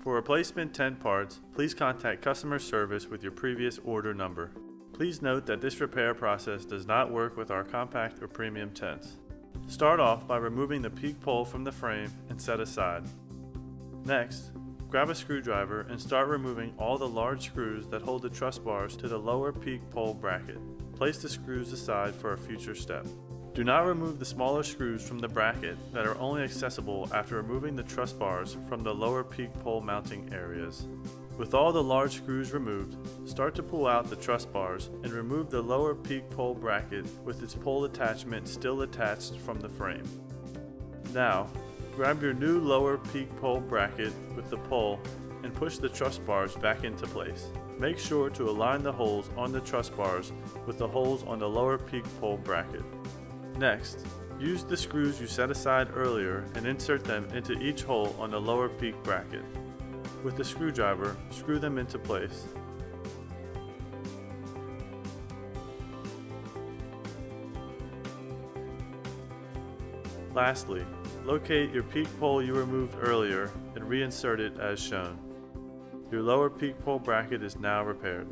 For replacement tent parts, please contact customer service with your previous order number. Please note that this repair process does not work with our compact or premium tents. Start off by removing the peak pole from the frame and set aside. Next, grab a screwdriver and start removing all the large screws that hold the truss bars to the lower peak pole bracket. Place the screws aside for a future step. Do not remove the smaller screws from the bracket that are only accessible after removing the truss bars from the lower peak pole mounting areas. With all the large screws removed, start to pull out the truss bars and remove the lower peak pole bracket with its pole attachment still attached from the frame. Now, grab your new lower peak pole bracket with the pole and push the truss bars back into place. Make sure to align the holes on the truss bars with the holes on the lower peak pole bracket. Next, use the screws you set aside earlier and insert them into each hole on the lower peak bracket. With the screwdriver, screw them into place. Lastly, locate your peak pole you removed earlier and reinsert it as shown. Your lower peak pole bracket is now repaired.